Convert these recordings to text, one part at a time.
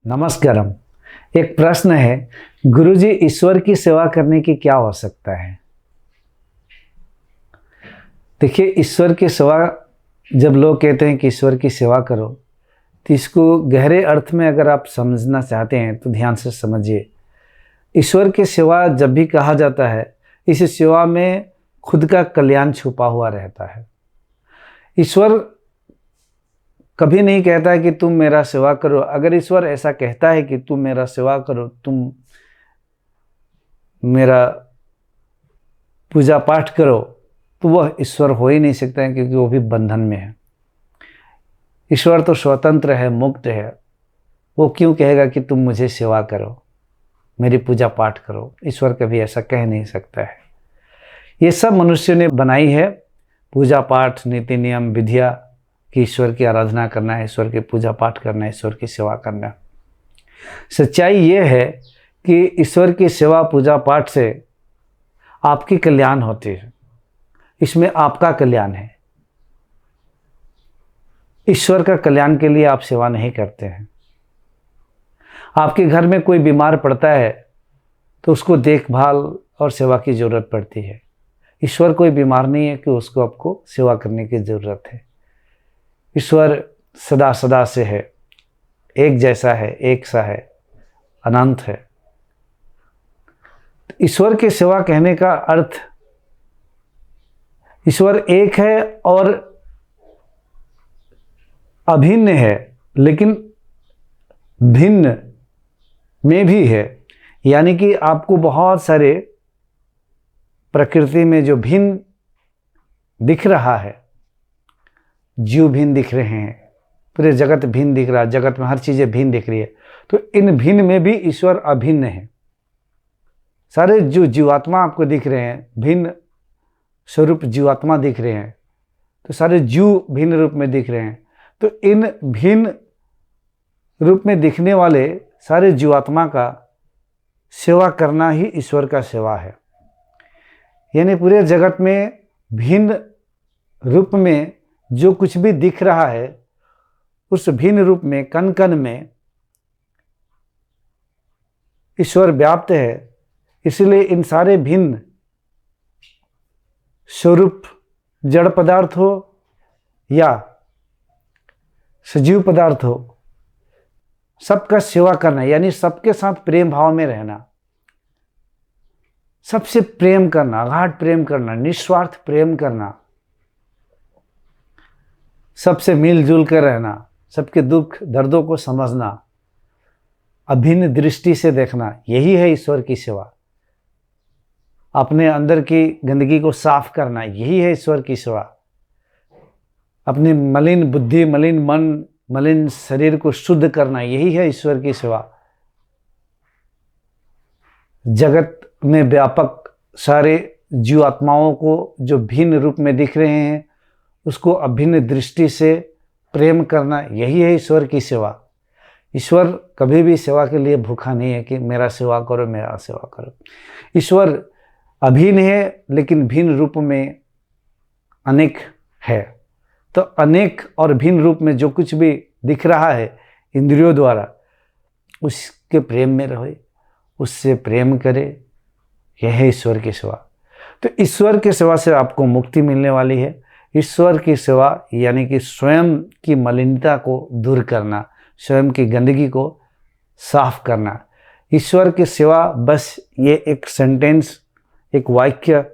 नमस्कारम। एक प्रश्न है, गुरुजी ईश्वर की सेवा करने की क्या आवश्यकता है? देखिए, ईश्वर की सेवा, जब लोग कहते हैं कि ईश्वर की सेवा करो, तो इसको गहरे अर्थ में अगर आप समझना चाहते हैं तो ध्यान से समझिए। ईश्वर की सेवा जब भी कहा जाता है, इस सेवा में खुद का कल्याण छुपा हुआ रहता है। ईश्वर कभी नहीं कहता है कि तुम मेरा सेवा करो। अगर ईश्वर ऐसा कहता है कि तुम मेरा सेवा करो, तुम मेरा पूजा पाठ करो, तो वह ईश्वर हो ही नहीं सकता है, क्योंकि वो भी बंधन में है। ईश्वर तो स्वतंत्र है, मुक्त है। वो क्यों कहेगा कि तुम मुझे सेवा करो, मेरी पूजा पाठ करो? ईश्वर कभी ऐसा कह नहीं सकता है। ये सब मनुष्य ने बनाई है, पूजा पाठ, नीति नियम, विधिया, कि ईश्वर की आराधना करना है, ईश्वर की पूजा पाठ करना है, ईश्वर की सेवा करना है। सच्चाई ये है कि ईश्वर की सेवा पूजा पाठ से आपकी कल्याण होती है, इसमें आपका कल्याण है। ईश्वर का कल्याण के लिए आप सेवा नहीं करते हैं। आपके घर में कोई बीमार पड़ता है तो उसको देखभाल और सेवा की जरूरत पड़ती है। ईश्वर कोई बीमार नहीं है कि उसको आपको सेवा करने की जरूरत है। ईश्वर सदा सदा से है, एक जैसा है, एक सा है, अनंत है। ईश्वर की सेवा कहने का अर्थ, ईश्वर एक है और अभिन्न है, लेकिन भिन्न में भी है। यानी कि आपको बहुत सारे प्रकृति में जो भिन्न दिख रहा है, जीव भिन्न दिख रहे हैं, पूरे जगत भिन्न दिख रहा है, जगत में हर चीज़ें भिन्न दिख रही है, तो इन भिन्न में भी ईश्वर अभिन्न है। सारे जो जीवात्मा आपको दिख रहे हैं, भिन्न स्वरूप जीवात्मा दिख रहे हैं, तो सारे जीव भिन्न रूप में दिख रहे हैं। तो इन भिन्न रूप में दिखने वाले सारे जीवात्मा का सेवा करना ही ईश्वर का सेवा है। यानी पूरे जगत में भिन्न रूप में जो कुछ भी दिख रहा है, उस भिन्न रूप में, कण कण में ईश्वर व्याप्त है। इसलिए इन सारे भिन्न स्वरूप, जड़ पदार्थ हो या सजीव पदार्थ हो, सबका सेवा करना, यानी सबके साथ प्रेम भाव में रहना, सबसे प्रेम करना, अगाध प्रेम करना, निस्वार्थ प्रेम करना, सबसे मिलजुल कर रहना, सबके दुख दर्दों को समझना, अभिन्न दृष्टि से देखना, यही है ईश्वर की सेवा। अपने अंदर की गंदगी को साफ करना, यही है ईश्वर की सेवा। अपनी मलिन बुद्धि, मलिन मन, मलिन शरीर को शुद्ध करना, यही है ईश्वर की सेवा। जगत में व्यापक सारे जीवात्माओं को जो भिन्न रूप में दिख रहे हैं, उसको अभिन्न दृष्टि से प्रेम करना, यही है ईश्वर की सेवा। ईश्वर कभी भी सेवा के लिए भूखा नहीं है कि मेरा सेवा करो, मेरा सेवा करो। ईश्वर अभिन्न है, लेकिन भिन्न रूप में अनेक है। तो अनेक और भिन्न रूप में जो कुछ भी दिख रहा है इंद्रियों द्वारा, उसके प्रेम में रहे, उससे प्रेम करे, यह है ईश्वर की सेवा। तो ईश्वर की सेवा से आपको मुक्ति मिलने वाली है। ईश्वर की सेवा यानी कि स्वयं की मलिनता को दूर करना, स्वयं की गंदगी को साफ करना। ईश्वर की सेवा, बस ये एक सेंटेंस, एक वाक्य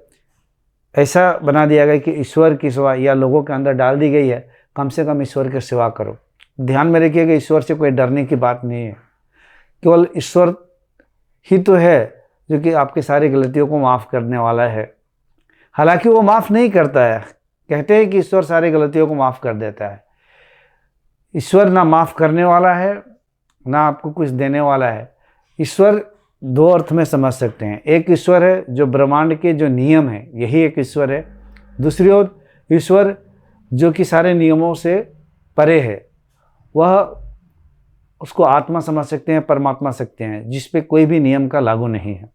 ऐसा बना दिया गया कि ईश्वर की सेवा, या लोगों के अंदर डाल दी गई है, कम से कम ईश्वर की सेवा करो। ध्यान में रखिएगा, ईश्वर से कोई डरने की बात नहीं है। केवल ईश्वर ही तो है जो कि आपकी सारी गलतियों को माफ़ करने वाला है। हालांकि वो माफ़ नहीं करता है। कहते हैं कि ईश्वर सारी गलतियों को माफ़ कर देता है। ईश्वर ना माफ़ करने वाला है, ना आपको कुछ देने वाला है। ईश्वर दो अर्थ में समझ सकते हैं। एक ईश्वर है जो ब्रह्मांड के जो नियम है, यही एक ईश्वर है। दूसरी ओर ईश्वर जो कि सारे नियमों से परे है, वह उसको आत्मा समझ सकते हैं, परमात्मा सकते हैं, जिस पे कोई भी नियम का लागू नहीं है।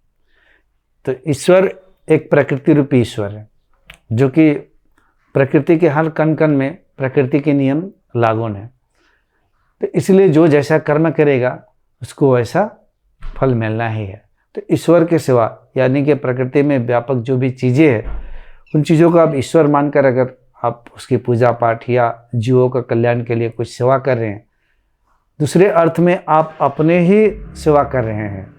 तो ईश्वर एक प्रकृति रूपी ईश्वर है, जो कि प्रकृति के हर कण कण में प्रकृति के नियम लागू हैं। तो इसलिए जो जैसा कर्म करेगा उसको वैसा फल मिलना ही है। तो ईश्वर के सिवा यानी कि प्रकृति में व्यापक जो भी चीज़ें हैं उन चीज़ों को आप ईश्वर मानकर अगर आप उसकी पूजा पाठ या जीवों का कल्याण के लिए कुछ सेवा कर रहे हैं, दूसरे अर्थ में आप अपने ही सेवा कर रहे हैं,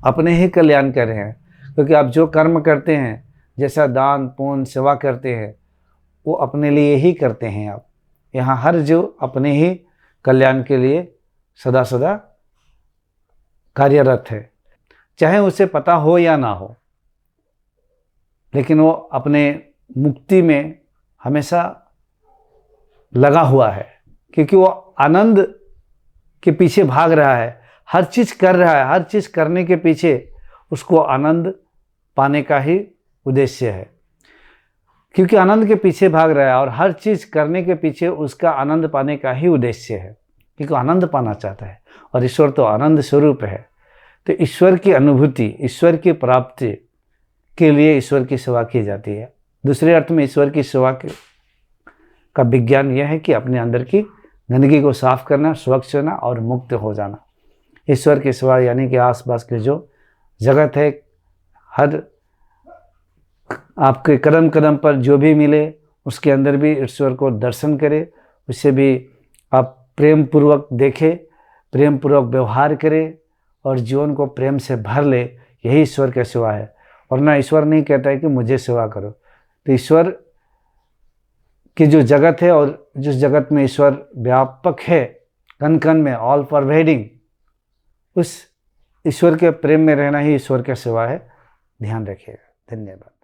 अपने ही कल्याण कर रहे हैं। क्योंकि आप जो कर्म करते हैं, जैसा दान पुण्य सेवा करते हैं, वो अपने लिए ही करते हैं। आप यहाँ हर जो अपने ही कल्याण के लिए सदा सदा कार्यरत है, चाहे उसे पता हो या ना हो, लेकिन वो अपने मुक्ति में हमेशा लगा हुआ है, क्योंकि वो आनंद के पीछे भाग रहा है, हर चीज़ कर रहा है, हर चीज़ करने के पीछे उसको आनंद पाने का ही उद्देश्य है। क्योंकि आनंद के पीछे भाग रहा है और हर चीज़ करने के पीछे उसका आनंद पाने का ही उद्देश्य है, क्योंकि आनंद पाना चाहता है। और ईश्वर तो आनंद स्वरूप है। तो ईश्वर की अनुभूति, ईश्वर की प्राप्ति के लिए ईश्वर की सेवा की जाती है। दूसरे अर्थ में ईश्वर की सेवा का विज्ञान यह है कि अपने अंदर की गंदगी को साफ करना, स्वच्छ होना और मुक्त हो जाना। ईश्वर की सेवा यानी कि आसपास के जो जगत है, हर आपके कदम कदम पर जो भी मिले उसके अंदर भी ईश्वर को दर्शन करें, उससे भी आप प्रेम पूर्वक देखें, प्रेम पूर्वक व्यवहार करें और जीवन को प्रेम से भर ले। यही ईश्वर की सेवा है। और ना ईश्वर नहीं कहता है कि मुझे सेवा करो। तो ईश्वर की जो जगत है और जिस जगत में ईश्वर व्यापक है, कण कण में, ऑल परवेडिंग, उस ईश्वर के प्रेम में रहना ही ईश्वर की सेवा है। ध्यान रखिएगा। धन्यवाद।